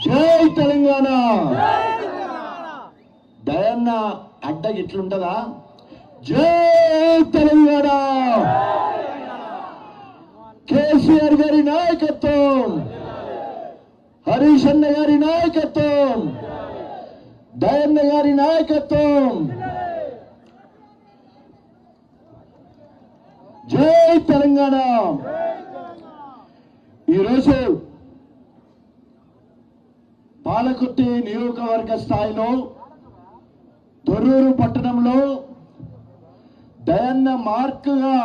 జై తెలంగాణ. దయన్న అడ్డ ఇట్లుంటదా? జై తెలంగాణ. కేసీఆర్ గారి నాయకత్వం, హరీష్ అన్న గారి నాయకత్వం, దయన్న గారి నాయకత్వం. జై తెలంగాణ. ఈరోజు పాలకుర్తి నియోజకవర్గ స్థాయిలో దొర్రూరు పట్టణంలో దయన్న మార్క్గా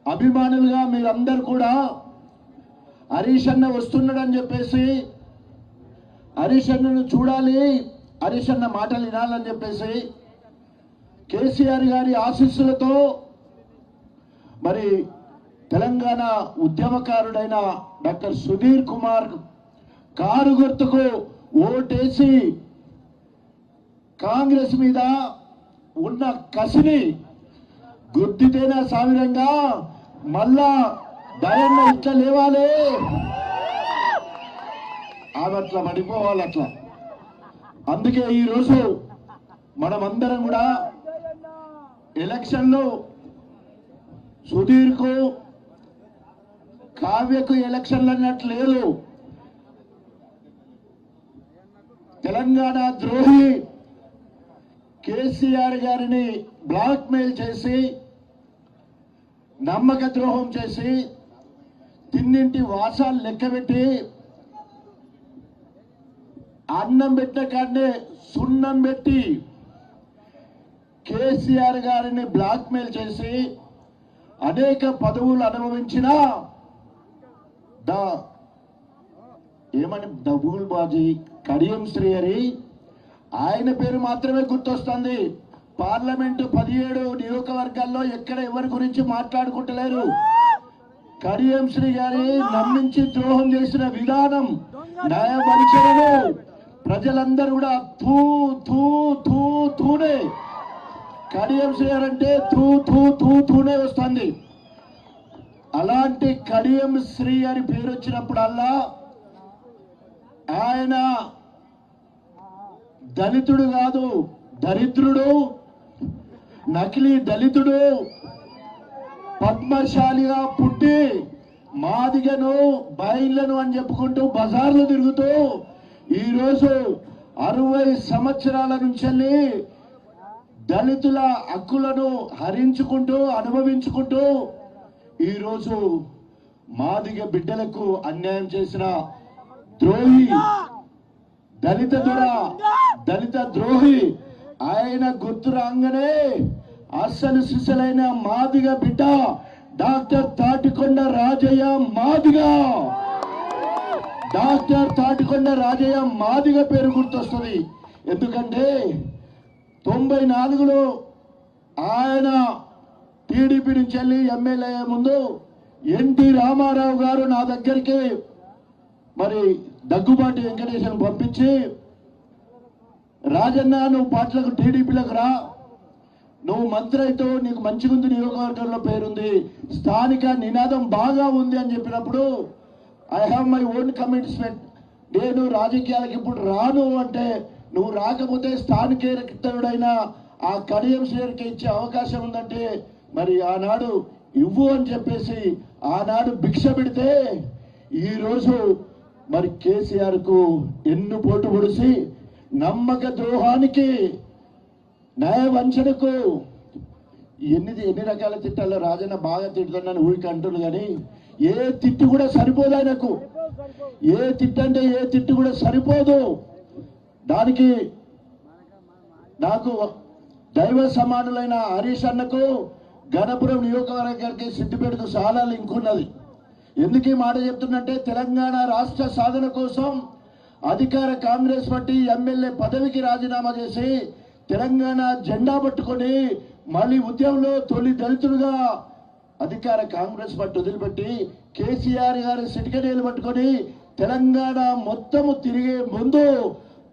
అభిమానులుగా మీరందరూ కూడా హరీష్ అన్న వస్తున్నాడని చెప్పేసి, హరీష్ అన్నను చూడాలి, హరీష్ అన్న మాటలు వినాలని చెప్పేసి కేసీఆర్ గారి ఆశీస్సులతో మరి తెలంగాణ ఉద్యమకారుడైన డాక్టర్ సుధీర్ కుమార్ కారు గుర్తుకు ఓటేసి కాంగ్రెస్ మీద ఉన్న కసిని గుర్తితేనే సామిరంగా మళ్ళా దయన్న ఇట్లా లేవాలి, ఆమె అట్లా పడిపోవాలి అట్లా. అందుకే ఈరోజు మనమందరం కూడా ఎలక్షన్లు సుధీర్కు కావ్యకు ఎలక్షన్లు అన్నట్లు లేదు. తెలంగాణ ద్రోహి కేసీఆర్ గారిని బ్లాక్ మెయిల్ చేసి, నమ్మక ద్రోహం చేసి, తిన్నింటి వాసాలు లెక్కబెట్టి, అన్నం పెట్టిన కాడనే సున్నం పెట్టి కేసీఆర్ గారిని బ్లాక్ మెయిల్ చేసి అనేక పదవులు అనుభవించిన ఏమని డబుల్ బాజీ కడియం శ్రీహరి ఆయన పేరు మాత్రమే గుర్తొస్తుంది. పార్లమెంటు 17 నియోజకవర్గాల్లో ఎక్కడ ఎవరి గురించి మాట్లాడుకుంటలేరు. కడియం శ్రీ గారి నమ్మించి ద్రోహం చేసిన విధానం, న్యాయపరిచయను ప్రజలందరూ కూడా తూ తూ తూ తూనే, కడియం శ్రీ గారు అంటే తూ తూ తూ తూనే వస్తుంది. అలాంటి కడియం శ్రీ గారి పేరు వచ్చినప్పుడల్లా ఆయన దళితుడు కాదు, దరిద్రుడు, నకిలీ దళితుడు, పద్మశాలిగా పుట్టి మాదిగను బయళ్ళను అని చెప్పుకుంటూ బజార్లు తిరుగుతూ ఈరోజు 60 సంవత్సరాల నుంచి దళితుల హక్కులను హరించుకుంటూ అనుభవించుకుంటూ ఈరోజు మాదిగ బిడ్డలకు అన్యాయం చేసిన ద్రోహి, దళిత ద్రోహి ఆయన గుర్తు రాగానే అస్సలు సిసలైన మాదిగ బిడ్డ డాక్టర్ తాటికొండ రాజయ్య మాదిగ, డాక్టర్ తాటికొండ రాజయ్య మాదిగ పేరు గుర్తొస్తుంది. ఎందుకంటే 94లో ఆయన టీడీపీ నుంచి వెళ్ళి ఎమ్మెల్యే అయ్యే ముందు ఎన్టీ రామారావు గారు నా దగ్గరికి మరి దగ్గుబాటి వెంకటేశ్వరం పంపించి, రాజన్న నువ్వు పార్టీలకు టీడీపీలకు రా, నువ్వు మంత్రి అయితే నీకు మంచిగుంది, నియోజకవర్గంలో పేరుంది, స్థానిక నినాదం బాగా ఉంది అని చెప్పినప్పుడు I have my own commitment, నేను రాజకీయాలకు ఇప్పుడు రాను అంటే, నువ్వు రాకపోతే స్థానికేతరుడైన ఆ కడియం శ్రీకి ఇచ్చే అవకాశం ఉందంటే మరి ఆనాడు ఇవ్వు అని చెప్పేసి ఆనాడు భిక్ష పెడితే ఈరోజు మరి కేసీఆర్ కు ఎన్ను పోటు పొడిసి నమ్మక ద్రోహానికి న్యాయ వంచనకు ఎన్ని రకాల తిట్టాలో రాజన్న బాగా తిడుతున్నాను ఊరికి అంటున్నాను, కానీ ఏ తిట్టు కూడా సరిపోదు ఆయనకు. ఏ తిట్టు అంటే ఏ తిట్టు కూడా సరిపోదు. దానికి నాకు దైవ సమానులైన హరీష్ అన్నకు గణపురం నియోజకవర్గానికి సిద్దిపేటకు చాలా లింక్ ఉన్నది. ఎందుకు ఈ మాట చెప్తున్నంటే, తెలంగాణ రాష్ట్ర సాధన కోసం అధికార కాంగ్రెస్ పార్టీ ఎమ్మెల్యే పదవికి రాజీనామా చేసి తెలంగాణ జెండా పట్టుకొని మళ్ళీ ఉద్యమంలో తొలి దళితుడుగా అధికార కాంగ్రెస్ పార్టీ వదిలిపెట్టి కేసీఆర్ గారి సిటికడేలు పట్టుకొని తెలంగాణ మొత్తము తిరిగే ముందు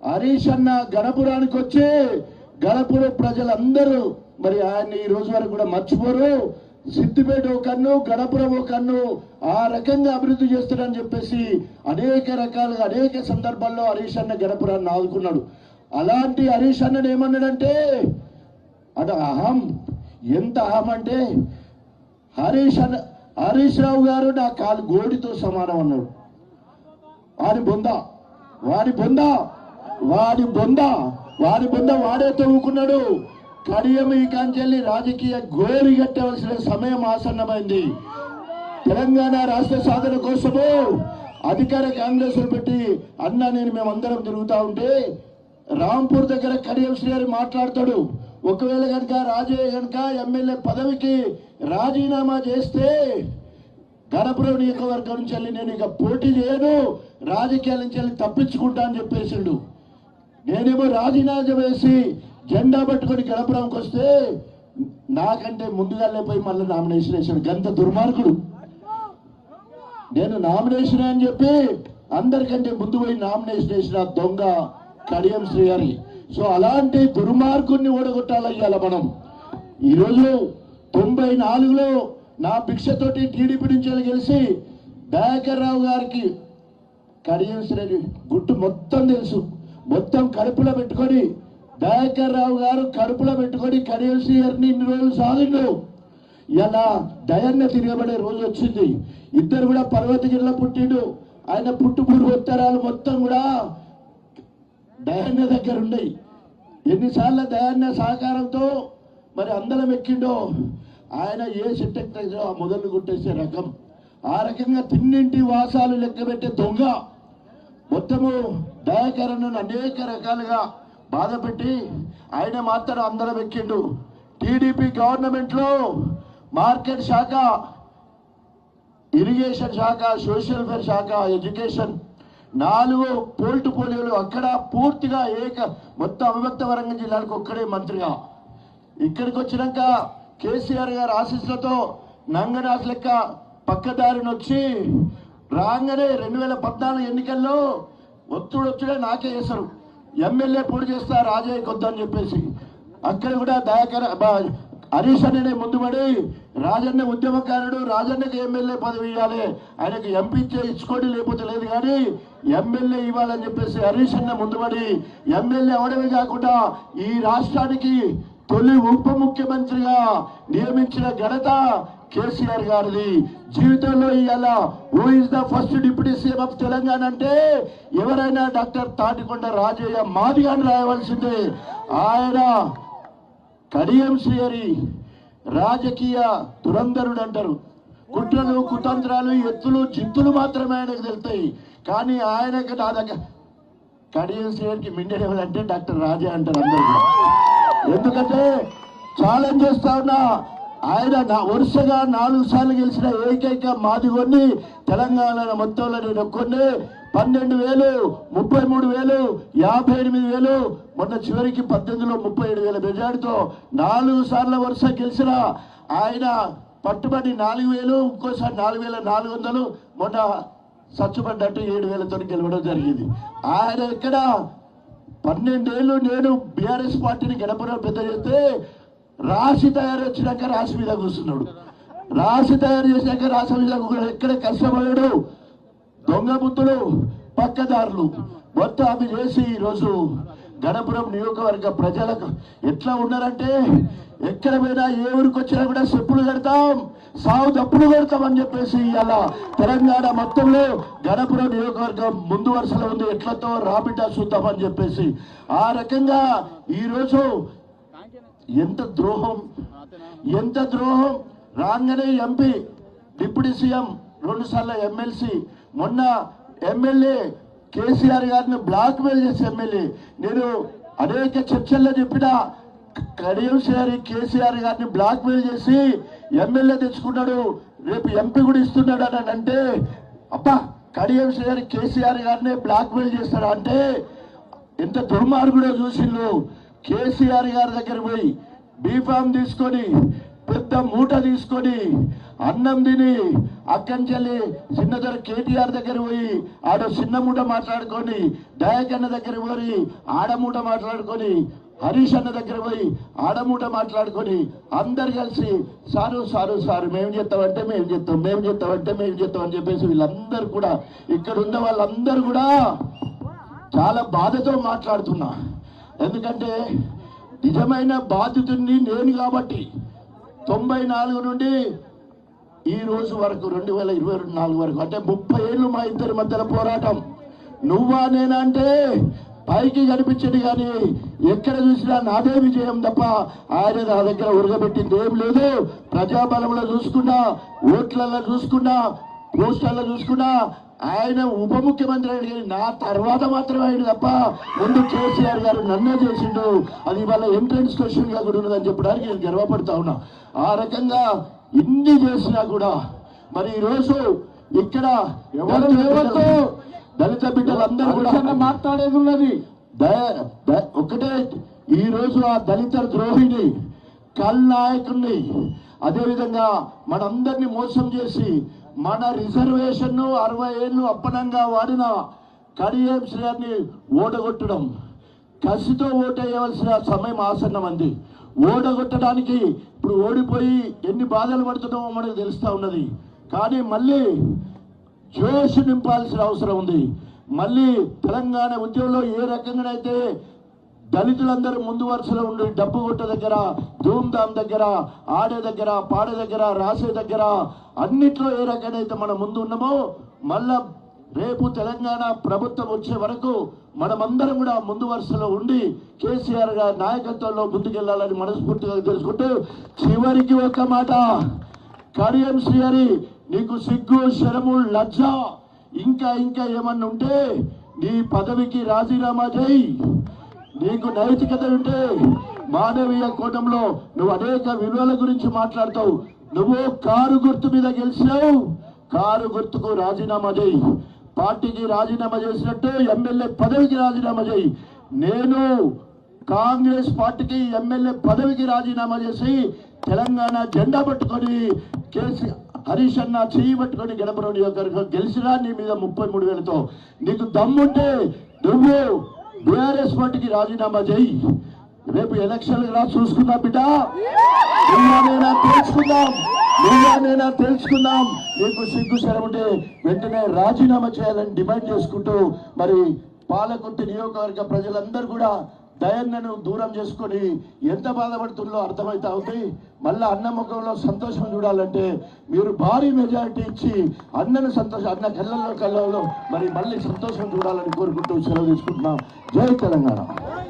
హరీష్ అన్న గణపురానికి వచ్చి గణపురం ప్రజలందరూ మరి ఆయన్ని ఈ రోజు వరకు కూడా మర్చిపోరు. సిద్దిపేట ఓ కన్ను, గణపురం ఓ కన్ను, ఆ రకంగా అభివృద్ధి చేస్తాడని చెప్పేసి అనేక రకాలుగా అనేక సందర్భాల్లో హరీష్ అన్న గణపురాన్ని ఆదుకున్నాడు. అలాంటి హరీష్ అన్నను ఏమన్నాడంటే అది అహం, ఎంత అహం అంటే హరీష్ రావు గారు నా కాలు గోడితో సమానం అన్నాడు. వాడి బొంద వాడే తవ్వుకున్నాడు. కడియం ఈ కాంచెల్లి రాజకీయ గోరి కట్టవలసిన సమయం ఆసన్నమైంది. తెలంగాణ రాష్ట్ర సాధన కోసము అధికార కాంగ్రెస్ పెట్టి అన్న నేను మేమందరం తిరుగుతా ఉంటే రాంపూర్ దగ్గర కడియం శ్రీ గారు మాట్లాడతాడు, ఒకవేళ కనుక రాజయ్య కనుక ఎమ్మెల్యే పదవికి రాజీనామా చేస్తే గణపురం నియోజకవర్గం నుంచి వెళ్ళి నేను ఇక పోటీ చేయను, రాజకీయాల నుంచి వెళ్ళి తప్పించుకుంటా అని చెప్పేసిండు. నేనేమో రాజీనామా వేసి జెండా పట్టుకొని గణపురంకి వస్తే నాకంటే ముందుగా పోయి మళ్ళీ నామినేషన్ వేసాడు. గంత దుర్మార్గుడు. నేను నామినేషన్ అని చెప్పి అందరికంటే ముందు పోయి నామినేషన్ వేసిన దొంగ కడియం శ్రీ గారి. సో అలాంటి దుర్మార్గుడిని ఓడగొట్టాలయ్యాల మనం. ఈరోజు 94లో నా భిక్షతోటి టీడీపీ నుంచి గెలిచి దయాకర్ రావు గారికి కడియం శ్రీ గుట్టు మొత్తం తెలుసు. మొత్తం కడుపులో పెట్టుకొని దయాకర్ రావు గారు కడుపులో పెట్టుకొని కడియం శ్రీ గారిని ఇన్ని రోజులు సాధిండు. ఇలా దయాన్ని తిరగబడే రోజు వచ్చింది. ఇద్దరు కూడా పర్వతగిరిలో పుట్టిండు. ఆయన పుట్టుపూరు ఉత్తరాలు మొత్తం కూడా దయాన్న దగ్గర ఉన్నాయి. ఎన్నిసార్లు దయాన్న సహకారంతో మరి అందరం ఎక్కిండో. ఆయన ఏ చెట్టెక్కిందో ఆ మొదలు కొట్టేసే రకం. ఆ రకంగా తిన్నింటి వాసాలు లెక్కబెట్టే దొంగ. మొత్తము దయాకరను అనేక రకాలుగా బాధపెట్టి ఆయన మాత్రం అందరం ఎక్కిండు. టీడీపీ గవర్నమెంట్లో మార్కెట్ శాఖ, ఇరిగేషన్ శాఖ, సోషల్ వెల్ఫేర్ శాఖ, ఎడ్యుకేషన్ 4 పోర్టుఫోలియోలు అక్కడ పూర్తిగా మొత్తం అవిభక్త వరంగల్ జిల్లాలకు ఒక్కడే మంత్రిగా. ఇక్కడికి వచ్చినాక కేసీఆర్ గారి ఆశీస్సులతో నంగనాథ్ లెక్క పక్కదారిని వచ్చి రాగానే 2014 ఎన్నికల్లో ఒత్తుడే నాకే చేశారు. ఎమ్మెల్యే పోటీ చేస్తా రాజయ్య కొద్దని చెప్పేసి అక్కడ కూడా దయాకర్ హరీష్ అన్ననే ముందుపడి రాజన్న ఉద్యమకారుడు, రాజన్నకి ఎమ్మెల్యే పదవి ఇవ్వాలి, ఆయనకు ఎంపీ ఇచ్చుకోండి లేకపోతే లేదు, కానీ ఎమ్మెల్యే ఇవ్వాలని చెప్పేసి హరీష్ అన్న ముందుపడి ఎమ్మెల్యే అవడమే కాకుండా ఈ రాష్ట్రానికి తొలి ఉప ముఖ్యమంత్రిగా నియమించిన ఘనత కేసీఆర్ గారిది. జీవితంలో ఇవాళ who is the first deputy CM of Telangana అంటే ఎవరైనా డాక్టర్ తాటికొండ రాజయ్య మాదిగాని రాయవలసిందే. ఆయన కడియం శ్రీ గారి రాజకీయ దురంధరుడు అంటారు. కుట్రలు, కుతంత్రాలు, ఎత్తులు, జిత్తులు మాత్రమే ఆయనకు తెలుస్తాయి. కానీ ఆయనకు నా దగ్గర కడియం శ్రీ గారికి మిండెడ్ ఎవరంటే డాక్టర్ రాజా అంటారు అందరూ. ఎందుకంటే ఛాలెంజ్ చేస్తా ఉన్నా, ఆయన వరుసగా 4 సార్లు గెలిచిన ఏకైక మాదిగొని తెలంగాణ మొత్తంలో నేను ఒక్కొన్ని 12,000, 33,000, 58,000, మొన్న చివరికి 18లో 37,000 మెజార్టీతో 4 సార్ల వరుస గెలిచిన ఆయన పట్టుబడి 4,000, ఇంకోసారి 4,400, మొన్న సచ్చుబడ్డట్టు 7,000తో గెలవడం జరిగింది. ఆయన ఇక్కడ 12 ఏళ్ళు నేను బీఆర్ఎస్ పార్టీని గణపురం పెద్ద చేస్తే రాశి తయారు వచ్చినాక రాశి మీద కూర్చున్నాడు. రాశి తయారు చేసినాక రాశి మీద ఎక్కడ కష్టపడాడు. దొంగ బుద్ధులు, పక్కదారులు మొత్తం అవి చేసి ఈరోజు గణపురం నియోజకవర్గ ప్రజలకు ఎట్లా ఉన్నారంటే ఎక్కడ పోయినా ఏ ఊరికి వచ్చినా కూడా చెప్పులు కడతాం, సాగు తప్పులు కడతామని చెప్పేసి ఇలా తెలంగాణ మొత్తంలో గణపురం నియోజకవర్గం ముందు వరుసలో ఉంది. ఎట్లతో రాబిడ్డా చూద్దామని చెప్పేసి ఆ రకంగా ఈరోజు ఎంత ద్రోహం. రాగానే ఎంపీ, డిప్యూటీ సీఎం, 2 సార్లు ఎమ్మెల్సీ, మొన్న ఎమ్మెల్యే కేసీఆర్ గారిని బ్లాక్ మెయిల్ చేసే ఎమ్మెల్యే. నేను అనేక చర్చల్లో చెప్పిన కడియం శ్రీ కేసీఆర్ గారిని బ్లాక్ మెయిల్ చేసి ఎమ్మెల్యే తెచ్చుకున్నాడు, రేపు ఎంపీ కూడా ఇస్తున్నాడు అని అంటే, అబ్బా కడియం శ్రీ కేసీఆర్ గారిని బ్లాక్ మెయిల్ చేస్తాడు అంటే ఎంత దుర్మార్గుడో చూసిండు. కేసీఆర్ గారి దగ్గర పోయి బీఫామ్ తీసుకొని పెద్ద మూట తీసుకొని అన్నం తిని అక్కడి నుంచి చిన్నదొర కేటీఆర్ దగ్గర పోయి ఆడ చిన్న మూట మాట్లాడుకొని దయాకన్న దగ్గర పోయి ఆడ మూట మాట్లాడుకొని హరీష్ అన్న దగ్గర పోయి ఆడమూట మాట్లాడుకొని అందరు కలిసి సారు మేము చేస్తామంటే మేము చేస్తాం అని చెప్పేసి వీళ్ళందరూ కూడా ఇక్కడ ఉన్న వాళ్ళందరూ కూడా చాలా బాధతో మాట్లాడుతున్నా. ఎందుకంటే నిజమైన బాధితుడిని నేను కాబట్టి 94 నుండి ఈ రోజు వరకు 2024 వరకు అంటే 30 ఏళ్ళు మా ఇద్దరి మధ్యలో పోరాటం. నువ్వా నేనా అంటే పైకి కనిపించడు కానీ ఎక్కడ చూసినా నాదే విజయం తప్ప ఆయన నా దగ్గర ఉరగబెట్టింది ఏం లేదు. ప్రజాబలంలో చూసుకున్నా, ఓట్లలో చూసుకున్నా, పోస్టర్లో చూసుకున్నా ఆయన ఉప ముఖ్యమంత్రి అయ్యాడు కానీ నా తర్వాత మాత్రమే అయ్యాడు తప్ప ముందు కేసీఆర్ గారు నన్నే చేసిండు. అది వాళ్ళ ఎంట్రన్స్ క్వశ్చన్ గా కూడా ఉన్నదని చెప్పడానికి నేను గర్వపడతా ఉన్నా. ఆ రకంగా ఇన్ని చేసినా కూడా మరి ఈరోజు ఇక్కడ దళిత బిడ్డలందరూ కూడా మాట్లాడేది ఉన్నది ఒకటే. ఈ రోజు ఆ దళిత ద్రోహిని కల్ నాయకుడిని అదేవిధంగా మనందరినీ మోసం చేసి మన రిజర్వేషన్ 60 ఏళ్ళు అప్పనంగా వాడిన కడియం శ్రేయాన్ని ఓడగొట్టడం, కసితో ఓటేయవలసిన సమయం ఆసన్నమంది. ఓడగొట్టడానికి ఇప్పుడు ఓడిపోయి ఎన్ని బాధలు పడుతున్నామో మనకు తెలుస్తూ ఉన్నది. కానీ మళ్ళీ జోష్ నింపాల్సిన అవసరం ఉంది. మళ్ళీ తెలంగాణ ఉద్యమంలో ఏ రకంగానైతే దళితులందరూ ముందు వరుసలో ఉండి డబ్బు కొట్ట దగ్గర, ధూమ్ధామ్ దగ్గర, ఆడే దగ్గర, పాడే దగ్గర, రాసే దగ్గర అన్నిట్లో ఏ రకంగానైతే మనం ముందు ఉన్నామో మళ్ళా రేపు తెలంగాణ ప్రభుత్వం వచ్చే వరకు మనమందరం కూడా ముందు వరుసలో ఉండి కేసీఆర్ గారి నాయకత్వంలో ముందుకెళ్లాలని మనస్ఫూర్తిగా తెలుసుకుంటూ చివరికి ఒక మాట, కడియం శ్రీహరి నీకు సిగ్గు, శరము, లజ్జ ఇంకా ఏమన్నా ఉంటే నీ పదవికి రాజీనామా చేయి. నీకు నైతికత ఉంటే మానవీయ కోణంలో నువ్వు అనేక విలువల గురించి మాట్లాడతావు. నువ్వు కారు గుర్తు మీద గెలిచినావు, కారు గుర్తుకు రాజీనామా చేయి. పార్టీకి రాజీనామా చేసినట్టు ఎమ్మెల్యే పదవికి రాజీనామా చేయి. నేను కాంగ్రెస్ పార్టీకి ఎమ్మెల్యే పదవికి రాజీనామా చేసి తెలంగాణ జెండా పట్టుకొని హరీష్ అన్న చెయ్యి పట్టుకొని గణపురం నియోజకవర్గం గెలిచినా నీ మీద 33,000తో. నీకు దమ్ముంటే నువ్వు బీఆర్ఎస్ పార్టీకి రాజీనామా చేయి. రేపు ఎలక్షన్లు రా, చూసుకుందాం బిడ్డ, నువ్వేనైనా తెలుసుకుందాం. నీకు సిగ్గు శరముంటే వెంటనే రాజీనామా చేయాలని డిమాండ్ చేసుకుంటూ మరి పాలకుర్తి నియోజకవర్గ ప్రజలందరూ కూడా దయన్నను దూరం చేసుకొని ఎంత బాధపడుతుందో అర్థమైతా ఉంది. మళ్ళా అన్న ముఖంలో సంతోషం చూడాలంటే మీరు భారీ మెజారిటీ ఇచ్చి అన్నను అన్న కళ్ళల్లో మరి మళ్ళీ సంతోషం చూడాలని కోరుకుంటూ సెలవు తీసుకుంటున్నాం. జై తెలంగాణ.